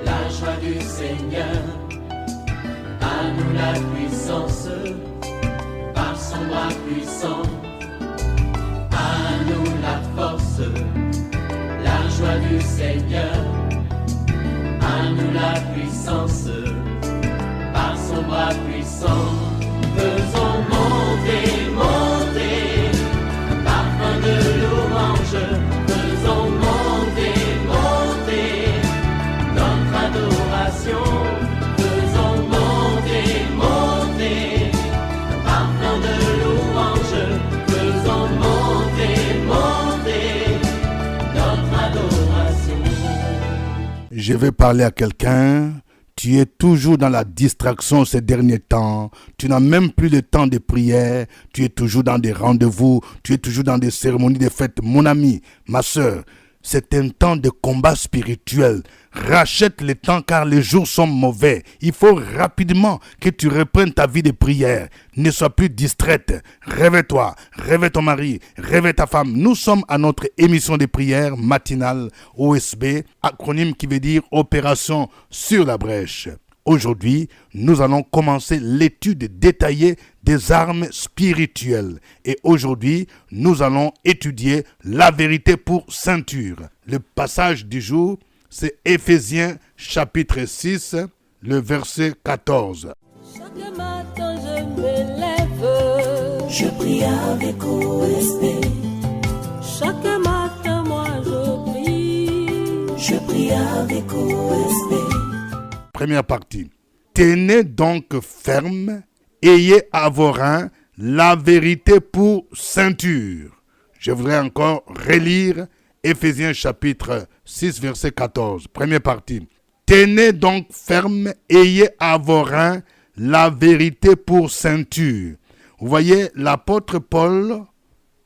la joie du Seigneur. À nous la puissance, par son bras puissant. À nous la force, la joie du Seigneur. À nous la puissance, par son bras puissant. Faisons monter, monter, parfum de louange. Faisons monter, monter, notre adoration. Faisons monter, monter, parfum de louange. Faisons monter, monter, notre adoration. Je vais parler à quelqu'un. Tu es toujours dans la distraction ces derniers temps. Tu n'as même plus le temps de prière. Tu es toujours dans des rendez-vous. Tu es toujours dans des cérémonies de fête. Mon ami, ma soeur, c'est un temps de combat spirituel. Rachète le temps car les jours sont mauvais. Il faut rapidement que tu reprennes ta vie de prière. Ne sois plus distraite. Réveille-toi, réveille ton mari, réveille ta femme. Nous sommes à notre émission de prière matinale OSB, acronyme qui veut dire Opération sur la brèche. Aujourd'hui, nous allons commencer l'étude détaillée des armes spirituelles. Et aujourd'hui, nous allons étudier la vérité pour ceinture. Le passage du jour, c'est Éphésiens chapitre 6, le verset 14. Chaque matin je me lève, Je prie avec OSB. chaque matin moi je prie. Je prie avec OSB. Première partie. Tenez donc ferme, ayez à vos reins la vérité pour ceinture. Je voudrais encore relire Éphésiens chapitre 6, verset 14. Première partie. Tenez donc ferme, ayez à vos reins la vérité pour ceinture. Vous voyez, l'apôtre Paul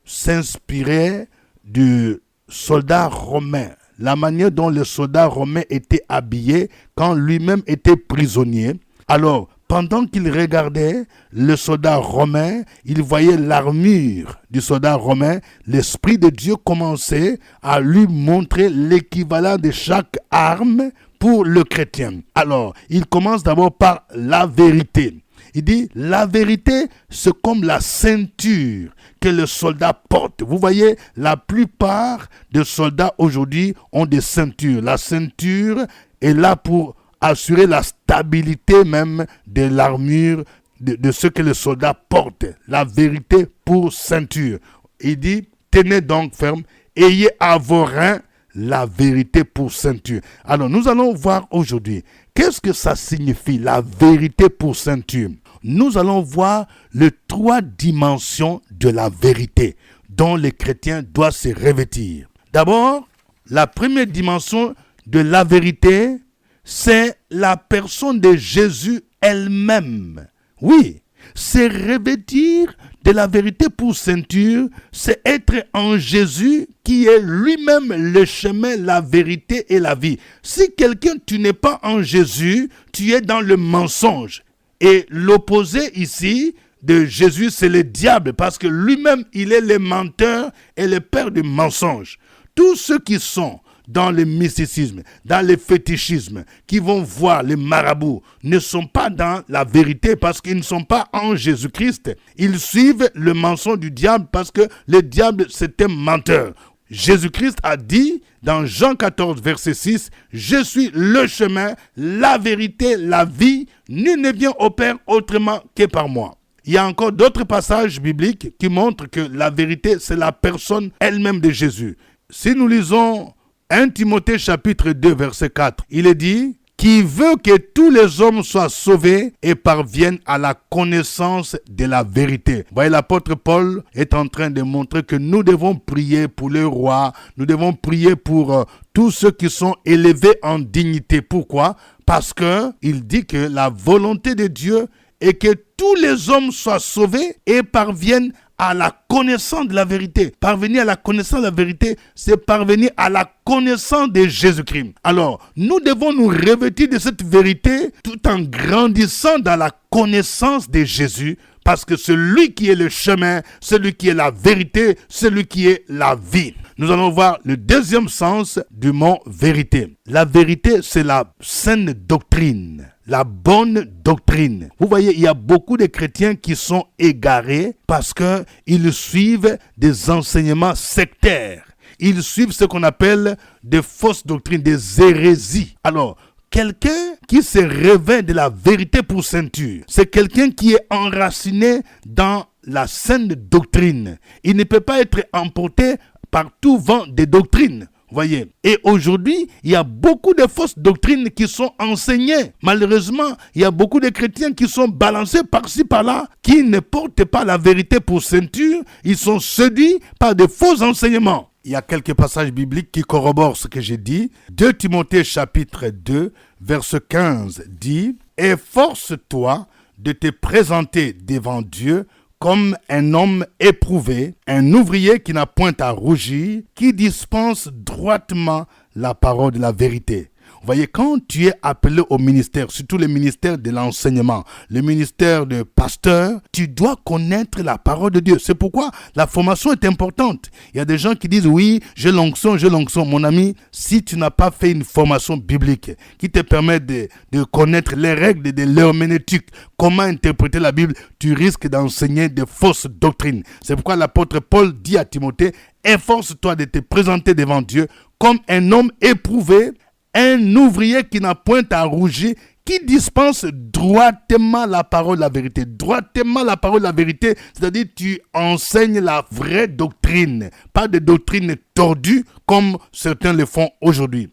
s'inspirait du soldat romain. La manière dont le soldat romain était habillé quand lui-même était prisonnier. Alors, pendant qu'il regardait le soldat romain, il voyait l'armure du soldat romain. L'Esprit de Dieu commençait à lui montrer l'équivalent de chaque arme pour le chrétien. Alors, il commence d'abord par la vérité. Il dit, la vérité, c'est comme la ceinture que le soldat porte. Vous voyez, la plupart des soldats aujourd'hui ont des ceintures. La ceinture est là pour assurer la stabilité même de l'armure, de ce que le soldat porte. La vérité pour ceinture. Il dit, tenez donc ferme, ayez à vos reins la vérité pour ceinture. Alors, nous allons voir aujourd'hui, qu'est-ce que ça signifie, la vérité pour ceinture? Nous allons voir les 3 dimensions de la vérité dont les chrétiens doivent se revêtir. D'abord, la première dimension de la vérité, c'est la personne de Jésus elle-même. Oui, c'est revêtir de la vérité pour ceinture, c'est être en Jésus qui est lui-même le chemin, la vérité et la vie. Si quelqu'un, tu n'es pas en Jésus, tu es dans le mensonge. Et l'opposé ici de Jésus, c'est le diable, parce que lui-même, il est le menteur et le père du mensonge. Tous ceux qui sont dans le mysticisme, dans le fétichisme, qui vont voir les marabouts, ne sont pas dans la vérité parce qu'ils ne sont pas en Jésus-Christ. Ils suivent le mensonge du diable parce que le diable, c'est un menteur. Jésus-Christ a dit dans Jean 14, verset 6, « Je suis le chemin, la vérité, la vie. Nul ne vient au Père autrement que par moi. » Il y a encore d'autres passages bibliques qui montrent que la vérité, c'est la personne elle-même de Jésus. Si nous lisons 1 Timothée chapitre 2, verset 4, il est dit « Qui veut que tous les hommes soient sauvés et parviennent à la connaissance de la vérité. » Vous voyez, l'apôtre Paul est en train de montrer que nous devons prier pour le roi, nous devons prier pour tous ceux qui sont élevés en dignité. Pourquoi? Parce qu'il dit que la volonté de Dieu est que tous les hommes soient sauvés et parviennent à la connaissance de la vérité. Parvenir à la connaissance de la vérité, c'est parvenir à la connaissance de Jésus-Christ. Alors, nous devons nous revêtir de cette vérité tout en grandissant dans la connaissance de Jésus parce que celui qui est le chemin, celui qui est la vérité, celui qui est la vie. Nous allons voir le deuxième sens du mot vérité. La vérité, c'est la saine doctrine, la bonne doctrine. Vous voyez, il y a beaucoup de chrétiens qui sont égarés parce qu'ils suivent des enseignements sectaires. Ils suivent ce qu'on appelle des fausses doctrines, des hérésies. Alors, quelqu'un qui se revêt de la vérité pour ceinture, c'est quelqu'un qui est enraciné dans la saine doctrine. Il ne peut pas être emporté par tout vent des doctrines. Voyez. Et aujourd'hui, il y a beaucoup de fausses doctrines qui sont enseignées. Malheureusement, il y a beaucoup de chrétiens qui sont balancés par-ci, par-là, qui ne portent pas la vérité pour ceinture. Ils sont séduits par de faux enseignements. Il y a quelques passages bibliques qui corroborent ce que j'ai dit. 2 Timothée chapitre 2, verset 15 dit « Efforce-toi de te présenter devant Dieu comme un homme éprouvé, un ouvrier qui n'a point à rougir, qui dispense droitement la parole de la vérité. » Vous voyez, quand tu es appelé au ministère, surtout le ministère de l'enseignement, le ministère de pasteur, tu dois connaître la parole de Dieu. C'est pourquoi la formation est importante. Il y a des gens qui disent, oui, j'ai l'onction. Mon ami, si tu n'as pas fait une formation biblique qui te permet de connaître les règles de l'herméneutique, comment interpréter la Bible, tu risques d'enseigner de fausses doctrines. C'est pourquoi l'apôtre Paul dit à Timothée, efforce-toi de te présenter devant Dieu comme un homme éprouvé, un ouvrier qui n'a point à rougir, qui dispense droitement la parole de la vérité. Droitement la parole de la vérité, c'est-à-dire tu enseignes la vraie doctrine, pas de doctrine tordue comme certains le font aujourd'hui.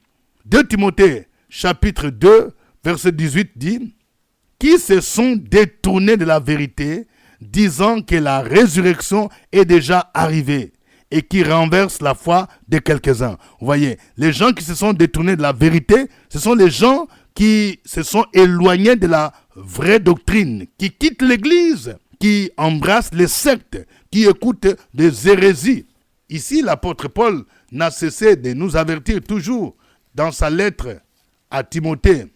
2 Timothée chapitre 2, verset 18 dit « Qui se sont détournés de la vérité, disant que la résurrection est déjà arrivée. » et qui renverse la foi de quelques-uns. Vous voyez, les gens qui se sont détournés de la vérité, ce sont les gens qui se sont éloignés de la vraie doctrine, qui quittent l'église, qui embrassent les sectes, qui écoutent des hérésies. Ici, l'apôtre Paul n'a cessé de nous avertir toujours dans sa lettre à Timothée.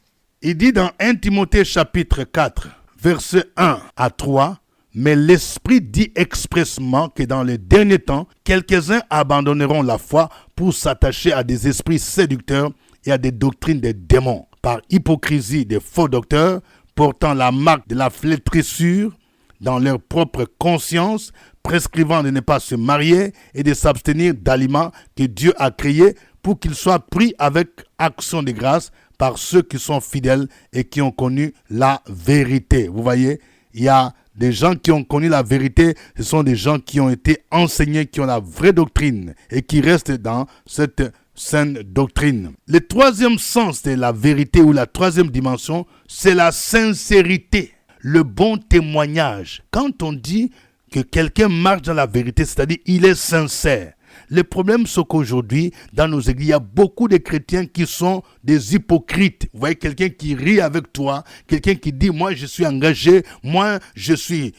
Il dit dans 1 Timothée chapitre 4, versets 1 à 3, mais l'Esprit dit expressément que dans les derniers temps, quelques-uns abandonneront la foi pour s'attacher à des esprits séducteurs et à des doctrines des démons, par hypocrisie des faux docteurs, portant la marque de la flétrissure dans leur propre conscience, prescrivant de ne pas se marier et de s'abstenir d'aliments que Dieu a créés pour qu'ils soient pris avec action de grâce par ceux qui sont fidèles et qui ont connu la vérité. Vous voyez, il y a des gens qui ont connu la vérité, ce sont des gens qui ont été enseignés, qui ont la vraie doctrine et qui restent dans cette saine doctrine. Le troisième sens de la vérité ou la troisième dimension, c'est la sincérité, le bon témoignage. Quand on dit que quelqu'un marche dans la vérité, c'est-à-dire il est sincère. Le problème, c'est qu'aujourd'hui, dans nos églises, il y a beaucoup de chrétiens qui sont des hypocrites. Vous voyez, quelqu'un qui rit avec toi, quelqu'un qui dit, moi, je suis engagé, moi, je suis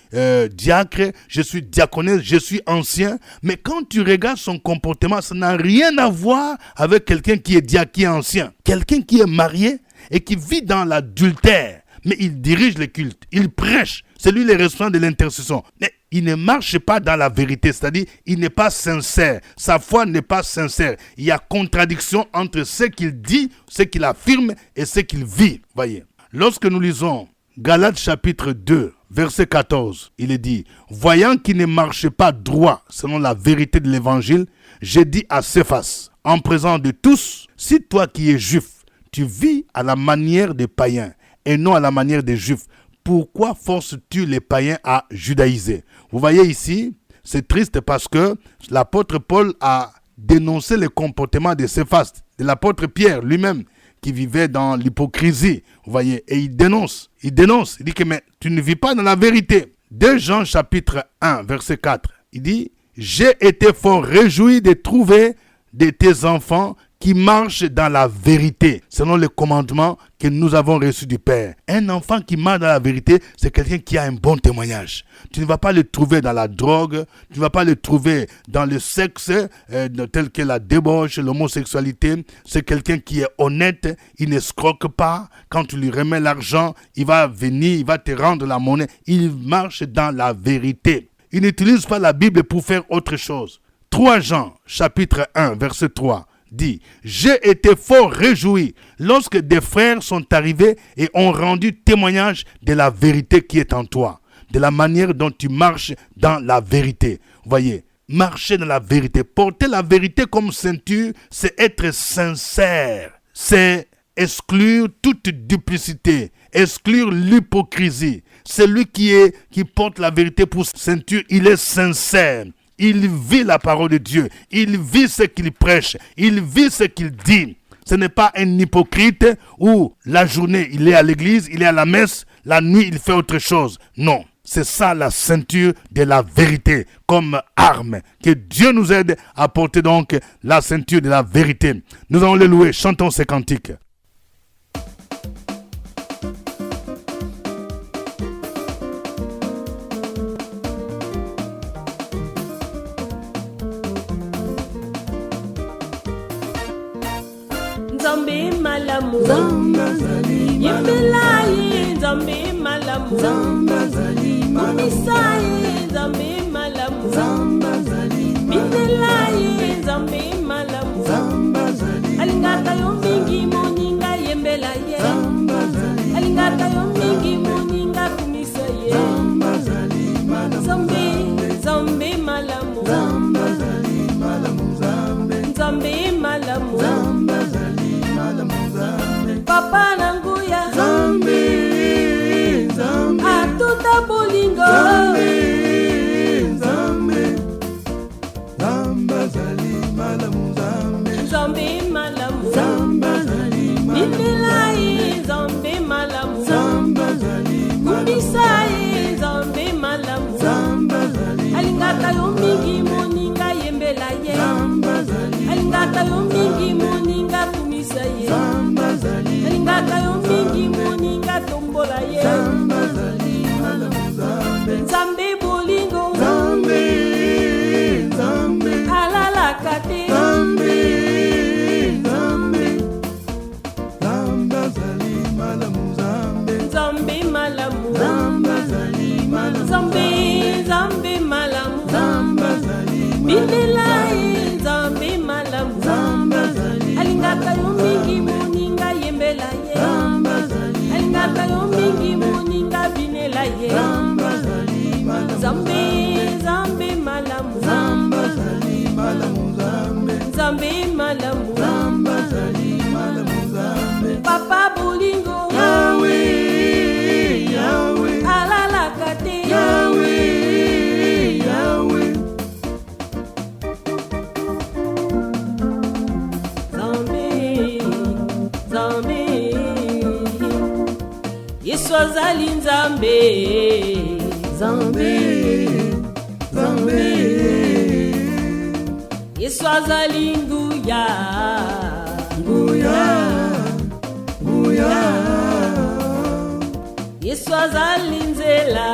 diacre, je suis diaconesse, je suis ancien. Mais quand tu regardes son comportement, ça n'a rien à voir avec quelqu'un qui est diacre, qui est ancien. Quelqu'un qui est marié et qui vit dans l'adultère, mais il dirige le culte, il prêche, c'est lui le responsable de l'intercession. Mais il ne marche pas dans la vérité, c'est-à-dire il n'est pas sincère, sa foi n'est pas sincère. Il y a contradiction entre ce qu'il dit, ce qu'il affirme et ce qu'il vit. Voyez, lorsque nous lisons Galates chapitre 2, verset 14, il est dit, voyant qu'il ne marche pas droit selon la vérité de l'évangile, j'ai dit à Céphas, en présence de tous, si toi qui es juif, tu vis à la manière des païens et non à la manière des juifs, pourquoi forces-tu les païens à judaïser? Vous voyez ici, c'est triste parce que l'apôtre Paul a dénoncé le comportement de Céphas, de l'apôtre Pierre lui-même, qui vivait dans l'hypocrisie. Vous voyez, et il dénonce, il dit que mais tu ne vis pas dans la vérité. 2 Jean chapitre 1, verset 4, il dit, j'ai été fort réjoui de trouver de tes enfants qui marche dans la vérité, selon les commandements que nous avons reçus du Père. Un enfant qui marche dans la vérité, c'est quelqu'un qui a un bon témoignage. Tu ne vas pas le trouver dans la drogue, tu ne vas pas le trouver dans le sexe, tel que la débauche, l'homosexualité. C'est quelqu'un qui est honnête, il n'escroque pas. Quand tu lui remets l'argent, il va venir, il va te rendre la monnaie. Il marche dans la vérité. Il n'utilise pas la Bible pour faire autre chose. 3 Jean, chapitre 1, verset 3. Dit, j'ai été fort réjoui lorsque des frères sont arrivés et ont rendu témoignage de la vérité qui est en toi, de la manière dont tu marches dans la vérité. Vous voyez, marcher dans la vérité, porter la vérité comme ceinture, c'est être sincère, c'est exclure toute duplicité, exclure l'hypocrisie. Celui qui porte la vérité pour ceinture, il est sincère. Il vit la parole de Dieu. Il vit ce qu'il prêche. Il vit ce qu'il dit. Ce n'est pas un hypocrite où la journée, il est à l'église, il est à la messe, la nuit, il fait autre chose. Non, c'est ça la ceinture de la vérité comme arme. Que Dieu nous aide à porter donc la ceinture de la vérité. Nous allons le louer. Chantons ces cantiques. Nzambe malamu Yimbelai Nzambe malamu Misai Nzambe malamu Mindelai Nzambe malamu Alingata yo mingi moninga yembela ye Alingata yo mingi moninga kumisa ye Nzambe malamu Nzambe malamu Papa nanguya Nzambe atuta bolingo Nzambe malamu Mindelai Nzambe malamu Kumbisai Nzambe malamu Alingata yo mingi moninga yembela ye Alingata yo mingi moninga kumisa ye Alingata yo mingi moninga tombola ye Nzambe bolingo Alala kate Nzambe malamu Nzambe malamu Mindelai Nzambe malamu Alingata yo mingi moninga yembela ye Alingata yo mingi moninga binela ye Nzambe malamu Nzambe malamu Papa bolingo Alala kate Yesu azali Nzambe Yesu azali nguya Yesu azali nzela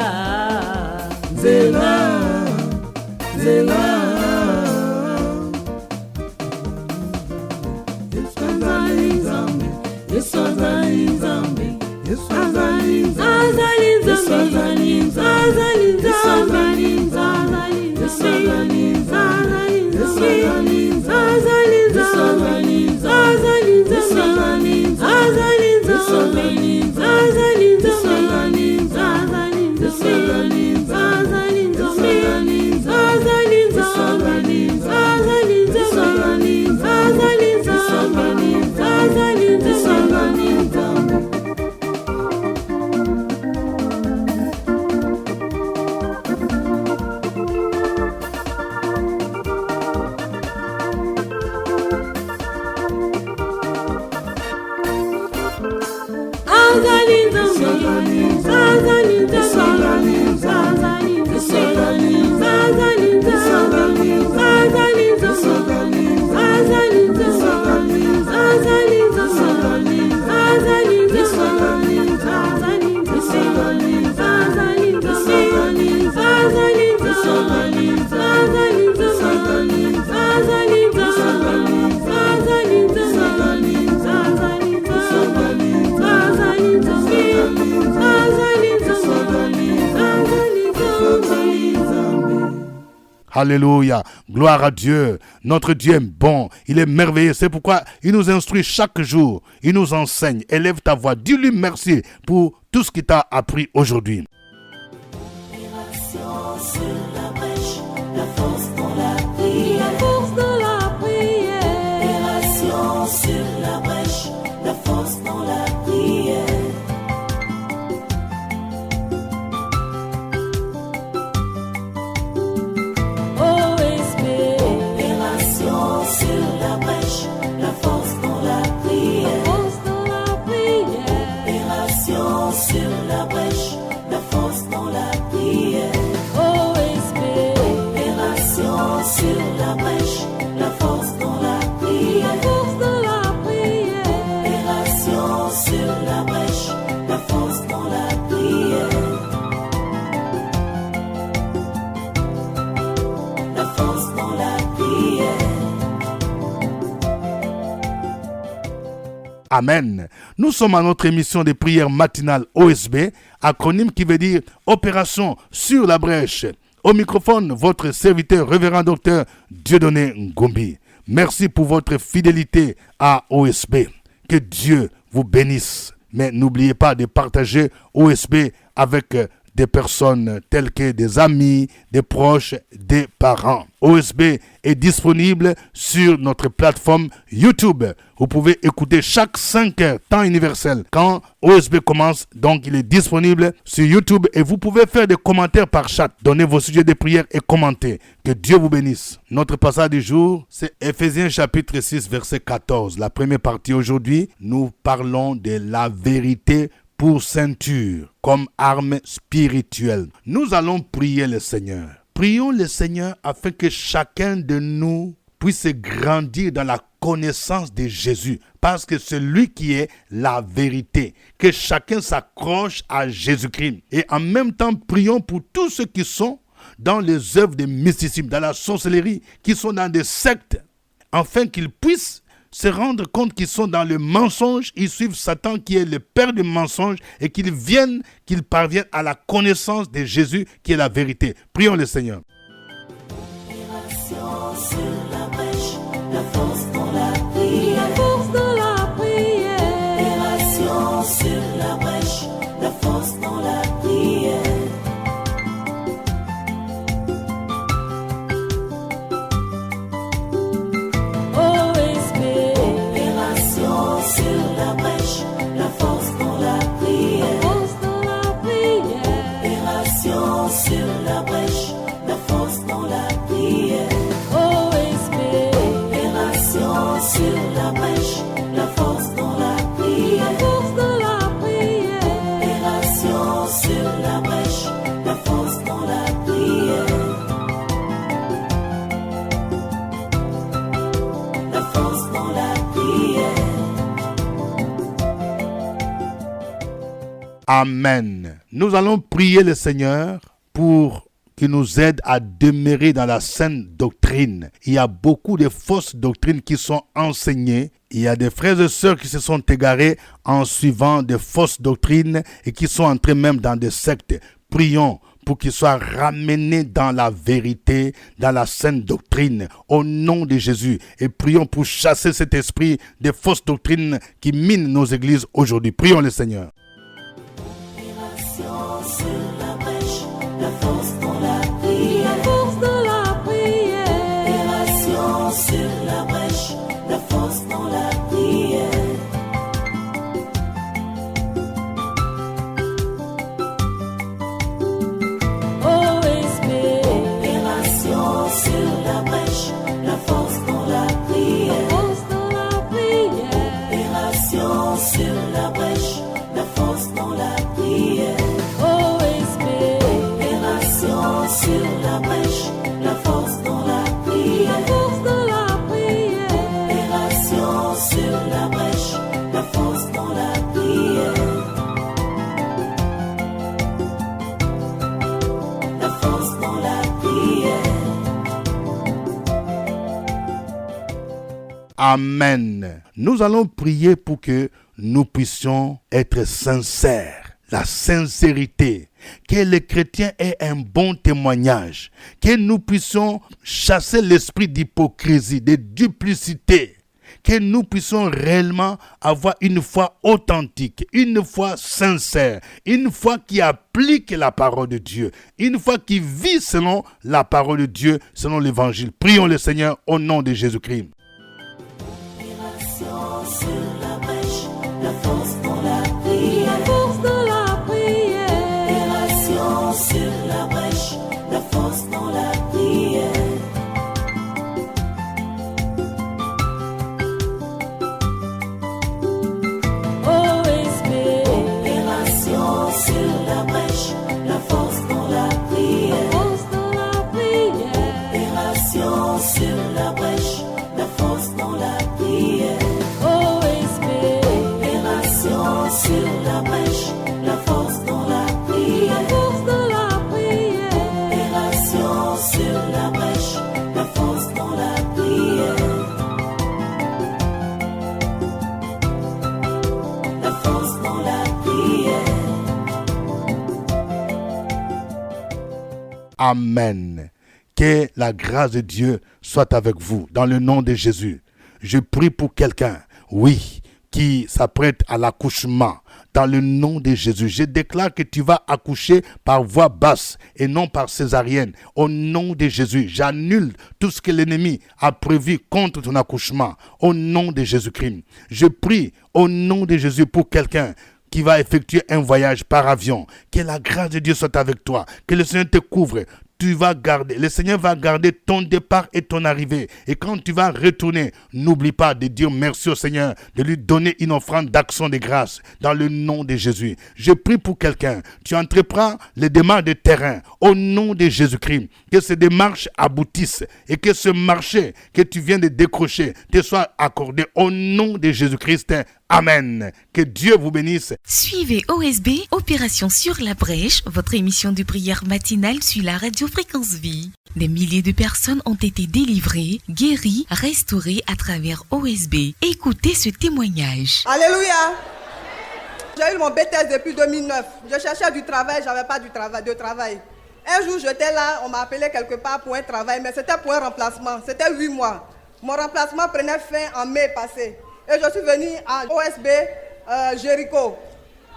Alléluia. Gloire à Dieu. Notre Dieu est bon. Il est merveilleux. C'est pourquoi il nous instruit chaque jour. Il nous enseigne. Élève ta voix. Dis-lui merci pour tout ce qu'il t'a appris aujourd'hui. Sur la brèche, la force dans la prière. La force de la prière. Opération sur la brèche, la force dans la prière. OSB. Opération sur la brèche, la force dans la prière. Force de la prière. Opération sur la brèche, la force dans la prière. OSB. Opération sur la brèche, la force dans la prière. Force de la prière. Opération sur la brèche, la force dans la prière. La force dans la prière. Amen. Nous sommes à notre émission de prière matinale OSB, acronyme qui veut dire Opération sur la brèche. Au microphone, votre serviteur, révérend docteur Dieudonné Ngombi. Merci pour votre fidélité à OSB. Que Dieu vous bénisse. Mais n'oubliez pas de partager OSB avec des personnes telles que des amis, des proches, des parents. OSB est disponible sur notre plateforme YouTube. Vous pouvez écouter chaque 5 heures, temps universel. Quand OSB commence, donc il est disponible sur YouTube et vous pouvez faire des commentaires par chat. Donnez vos sujets de prière et commentez. Que Dieu vous bénisse. Notre passage du jour, c'est Éphésiens chapitre 6, verset 14. La première partie aujourd'hui, nous parlons de la vérité pour ceinture, comme arme spirituelle. Nous allons prier le Seigneur. Prions le Seigneur afin que chacun de nous puisse grandir dans la connaissance de Jésus, parce que c'est lui qui est la vérité. Que chacun s'accroche à Jésus-Christ. Et en même temps, prions pour tous ceux qui sont dans les œuvres de mysticisme, dans la sorcellerie, qui sont dans des sectes, afin qu'ils puissent se rendre compte qu'ils sont dans le mensonge, ils suivent Satan qui est le père du mensonge et qu'ils parviennent à la connaissance de Jésus qui est la vérité. Prions le Seigneur. Opération sur la brèche, la force dans la prière. La force de la prière. Opération sur la brèche, la force dans la prière. OSB. Opération sur la brèche, la force dans la prière. Force de la prière. Opération sur la brèche, la force dans la prière. OSB. Opération sur la brèche, la force dans la prière. Force de la prière. Opération sur la brèche, la force dans la prière. La force dans la prière. Amen. Nous allons prier le Seigneur pour qu'il nous aide à demeurer dans la saine doctrine. Il y a beaucoup de fausses doctrines qui sont enseignées. Il y a des frères et sœurs qui se sont égarés en suivant de fausses doctrines et qui sont entrés même dans des sectes. Prions pour qu'ils soient ramenés dans la vérité, dans la saine doctrine, au nom de Jésus. Et prions pour chasser cet esprit de fausses doctrines qui minent nos églises aujourd'hui. Prions le Seigneur. Opération sur la brèche, la force dans la prière. La force de la prière. Opération sur la brèche, la force dans la prière. OSB. Opération sur la brèche, la force dans la prière. Force de la prière. Opération sur la brèche, la force dans la prière. OSB. Opération sur la brèche, la force dans la prière. Force de la prière. Opération sur la brèche, la force dans la prière. La force dans la prière. Amen. Nous allons prier pour que nous puissions être sincères. La sincérité. Que les chrétiens aient un bon témoignage. Que nous puissions chasser l'esprit d'hypocrisie, de duplicité. Que nous puissions réellement avoir une foi authentique, une foi sincère, une foi qui applique la parole de Dieu, une foi qui vit selon la parole de Dieu, selon l'évangile. Prions le Seigneur au nom de Jésus-Christ. Sur la brèche, la force dans la prière. La force de la prière. Opération sur la brèche, la force dans la prière. OSB. Opération sur la brèche, la force dans la prière. La force de la prière. Opération sur la brèche, la force dans la prière. OSB. Opération sur la brèche, la force dans la prière. La force de la prière. Opération sur la brèche, la force dans la prière. La force dans la prière. Amen. Que la grâce de Dieu soit avec vous. Dans le nom de Jésus, je prie pour quelqu'un, oui, qui s'apprête à l'accouchement. Dans le nom de Jésus, je déclare que tu vas accoucher par voie basse et non par césarienne. Au nom de Jésus, j'annule tout ce que l'ennemi a prévu contre ton accouchement. Au nom de Jésus-Christ, je prie au nom de Jésus pour quelqu'un qui va effectuer un voyage par avion. Que la grâce de Dieu soit avec toi. Que le Seigneur te couvre. Tu vas garder, le Seigneur va garder ton départ et ton arrivée. Et quand tu vas retourner, n'oublie pas de dire merci au Seigneur, de lui donner une offrande d'action de grâce dans le nom de Jésus. Je prie pour quelqu'un. Tu entreprends les démarches de terrain au nom de Jésus-Christ. Que ces démarches aboutissent et que ce marché que tu viens de décrocher te soit accordé au nom de Jésus-Christ. Amen. Que Dieu vous bénisse. Suivez OSB, Opération sur la brèche, votre émission de prière matinale sur la radio Fréquence Vie. Des milliers de personnes ont été délivrées, guéries, restaurées à travers OSB. Écoutez ce témoignage. Alléluia. J'ai eu mon BTS depuis 2009. Je cherchais du travail, j'avais pas de travail. Un jour, j'étais là, on m'a appelé quelque part pour un travail, mais c'était pour un remplacement. C'était 8 mois. Mon remplacement prenait fin en mai passé. Et je suis venu à OSB Jéricho.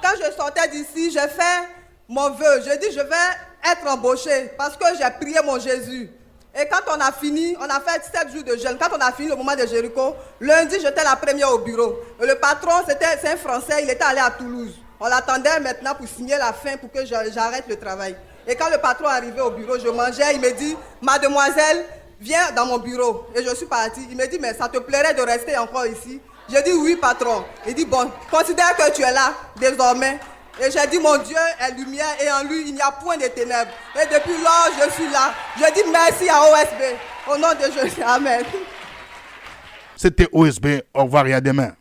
Quand je sortais d'ici, j'ai fait mon vœu. Je dis, je vais être embauché parce que j'ai prié mon Jésus. Et quand on a fini, on a fait 7 jours de jeûne. Quand on a fini le moment de Jéricho, lundi, j'étais la première au bureau. Et le patron, c'est un Français, il était allé à Toulouse. On l'attendait maintenant pour signer la fin pour que j'arrête le travail. Et quand le patron est arrivé au bureau, je mangeais, il me dit, mademoiselle, viens dans mon bureau. Et je suis partie. Il me dit, mais ça te plairait de rester encore ici? J'ai dit, oui, patron. Il dit, bon, considère que tu es là, désormais. Et j'ai dit, mon Dieu est lumière et en lui, il n'y a point de ténèbres. Et depuis lors, je suis là. Je dis merci à OSB. Au nom de Jésus. Amen. C'était OSB. Au revoir et à demain.